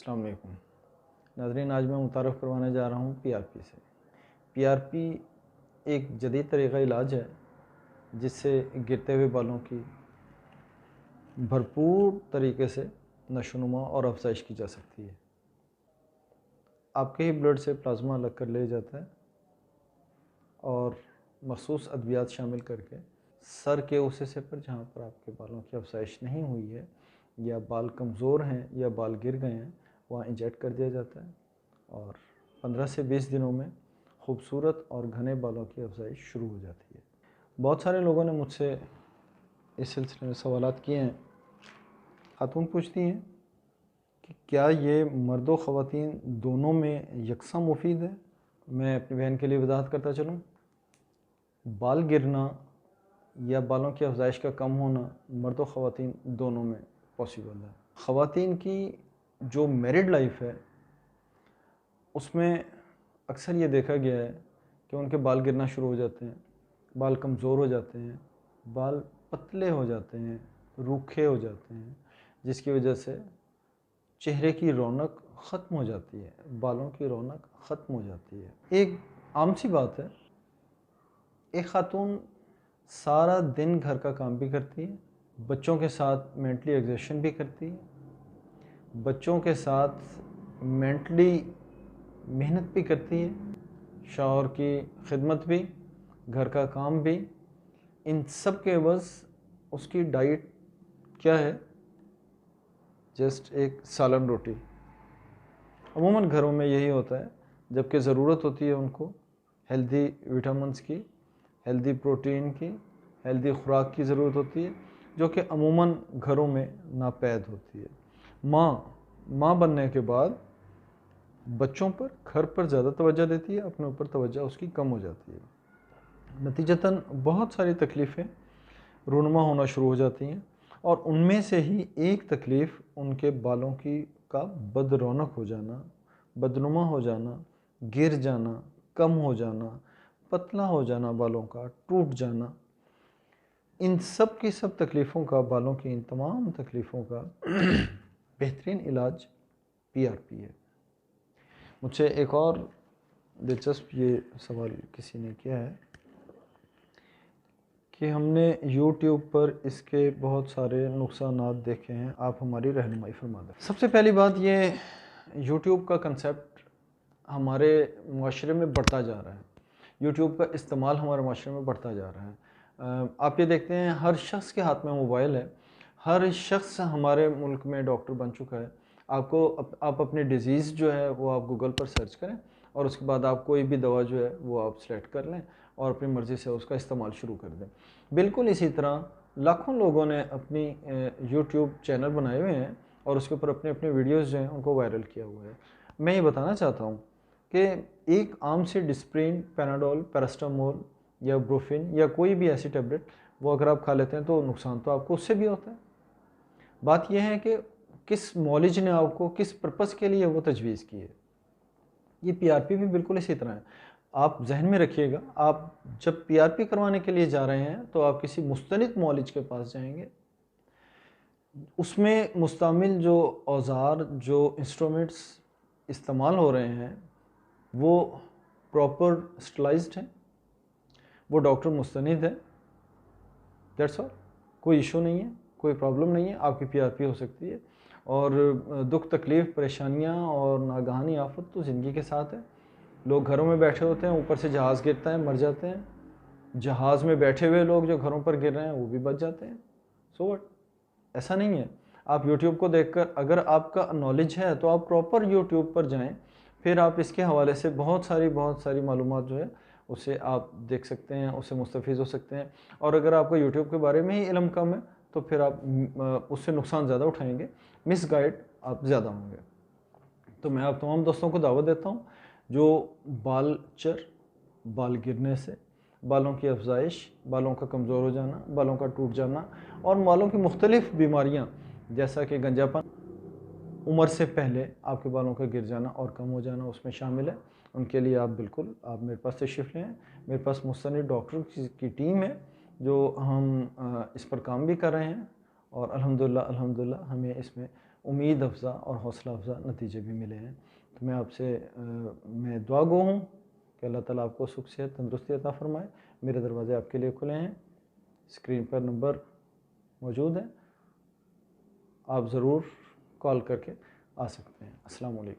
अस्सलाम वालेकुम नाज़रीन, आज मैं मुतारफ़ करवाने जा रहा हूँ पीआरपी से। पीआरपी एक जदीद तरीक़ा इलाज है जिससे गिरते हुए बालों की भरपूर तरीके से नशोनुमा और अफज़ाइश की जा सकती है। आपके ही ब्लड से प्लाज्मा अलग कर लिया जाता है और मख़सूस अद्वियात शामिल करके सर के उस हिस्से पर जहाँ पर आपके बालों की अफज़ाइश नहीं हुई है या बाल कमज़ोर हैं या बाल गिर गए हैं, वहाँ इंजेक्ट कर दिया जाता है और 15 से 20 दिनों में खूबसूरत और घने बालों की अफज़ाइश शुरू हो जाती है। बहुत सारे लोगों ने मुझसे इस सिलसिले में सवालात किए हैं। खातून पूछती हैं कि क्या ये मर्द व ख़वातीन दोनों में यकसा मुफीद है। मैं अपनी बहन के लिए वजाहत करता चलूँ, बाल गिरना या बालों की अफज़ाइश का कम होना मर्द व ख़वातीन दोनों में पॉसिबल है। ख़वातीन की जो मैरिड लाइफ है उसमें अक्सर ये देखा गया है कि उनके बाल गिरना शुरू हो जाते हैं, बाल कमज़ोर हो जाते हैं, बाल पतले हो जाते हैं, रूखे हो जाते हैं, जिसकी वजह से चेहरे की रौनक ख़त्म हो जाती है, बालों की रौनक ख़त्म हो जाती है। एक आम सी बात है, एक खातून सारा दिन घर का काम भी करती है, बच्चों के साथ मेंटली एग्जर्शन भी करती है, बच्चों के साथ मेंटली मेहनत भी करती है, शौहर की खिदमत भी, घर का काम भी। इन सब के एवज़ उसकी डाइट क्या है? जस्ट एक सालन रोटी। अमूमन घरों में यही होता है, जबकि ज़रूरत होती है उनको हेल्दी विटामिन्स की, हेल्दी प्रोटीन की, हेल्दी खुराक की ज़रूरत होती है, जो कि अमूमन घरों में नापैद होती है। माँ बनने के बाद बच्चों पर, घर पर ज़्यादा तवज्जो देती है, अपने ऊपर तवज्जो उसकी कम हो जाती है। नतीजतन बहुत सारी तकलीफ़ें रूनुमा होना शुरू हो जाती हैं और उनमें से ही एक तकलीफ़ उनके बालों की का बदरौनक हो जाना, बदनुमा हो जाना, गिर जाना, कम हो जाना, पतला हो जाना, बालों का टूट जाना। इन सब की सब तकलीफ़ों का, बालों की इन तमाम तकलीफ़ों का बेहतरीन इलाज पीआरपी है। मुझसे एक और दिलचस्प ये सवाल किसी ने किया है कि हमने YouTube पर इसके बहुत सारे नुकसानात देखे हैं, आप हमारी रहनुमाई फरमा दें। सबसे पहली बात, ये YouTube का कंसेप्ट हमारे माशरे में बढ़ता जा रहा है। YouTube का इस्तेमाल हमारे माशरे में बढ़ता जा रहा है। आप ये देखते हैं हर शख्स के हाथ में मोबाइल है, हर शख्स हमारे मुल्क में डॉक्टर बन चुका है। आप अपनी डिज़ीज़ जो है वो आप गूगल पर सर्च करें और उसके बाद आप कोई भी दवा जो है वो आप सेलेक्ट कर लें और अपनी मर्ज़ी से उसका इस्तेमाल शुरू कर दें। बिल्कुल इसी तरह लाखों लोगों ने अपनी यूट्यूब चैनल बनाए हुए हैं और उसके ऊपर अपने अपने वीडियोज़ जो हैं उनको वायरल किया हुआ है। मैं ये बताना चाहता हूँ कि एक आम से डिस्प्रिन, पैनाडोल, पैरास्टामोल या ब्रोफिन या कोई भी ऐसी टैबलेट, वो अगर आप खा लेते हैं तो नुकसान तो आपको उससे भी होता है। बात यह है कि किस मौलिज ने आपको किस पर्पज़ के लिए वो तजवीज़ की है। ये पीआरपी भी बिल्कुल इसी तरह है। आप जहन में रखिएगा, आप जब पीआरपी करवाने के लिए जा रहे हैं तो आप किसी मुस्तनिद मौलिज के पास जाएंगे, उसमें मुस्तमिल जो औज़ार, जो इंस्ट्रूमेंट्स इस्तेमाल हो रहे हैं वो प्रॉपर स्टलाइज्ड हैं, वो डॉक्टर मुस्तनिद है। दैट्स ऑल, कोई इशू नहीं है, कोई प्रॉब्लम नहीं है, आपकी पीआरपी हो सकती है। और दुख तकलीफ़, परेशानियाँ और नागहानी आफत तो ज़िंदगी के साथ है। लोग घरों में बैठे होते हैं, ऊपर से जहाज़ गिरता है, मर जाते हैं। जहाज़ में बैठे हुए लोग जो घरों पर गिर रहे हैं वो भी बच जाते हैं। सो व्हाट, ऐसा नहीं है। आप यूट्यूब को देखकर अगर आपका नॉलेज है तो आप प्रॉपर यूट्यूब पर जाएं, फिर आप इसके हवाले से बहुत सारी मालूमात जो है उसे आप देख सकते हैं, उससे मुस्तफ़ीज़ हो सकते हैं। और अगर आपको यूट्यूब के बारे में ही इल्म कम है तो फिर आप उससे नुकसान ज़्यादा उठाएंगे, मिसगाइड आप ज़्यादा होंगे। तो मैं आप तमाम दोस्तों को दावत देता हूँ जो बाल गिरने से, बालों की अफज़ाइश, बालों का कमज़ोर हो जाना, बालों का टूट जाना और बालों की मुख्तलिफ़ बीमारियाँ जैसा कि गंजापन, उम्र से पहले आपके बालों का गिर जाना और कम हो जाना उसमें शामिल है, उनके लिए आप बिल्कुल आप मेरे पास तशरीफ़ लें। मेरे पास मुस्तनिद डॉक्टर की टीम है जो हम इस पर काम भी कर रहे हैं और अल्हम्दुलिल्लाह हमें इसमें उम्मीद अफ़ज़ा और हौसला अफ़ज़ा नतीजे भी मिले हैं। तो मैं आपसे मैं दुआ गो हूँ कि अल्लाह ताला आपको सुख सेहत तंदुरुस्ती अता फ़रमाए। मेरे दरवाज़े आपके लिए खुले हैं, स्क्रीन पर नंबर मौजूद है, आप ज़रूर कॉल करके आ सकते हैं। अस्सलाम वालेकुम।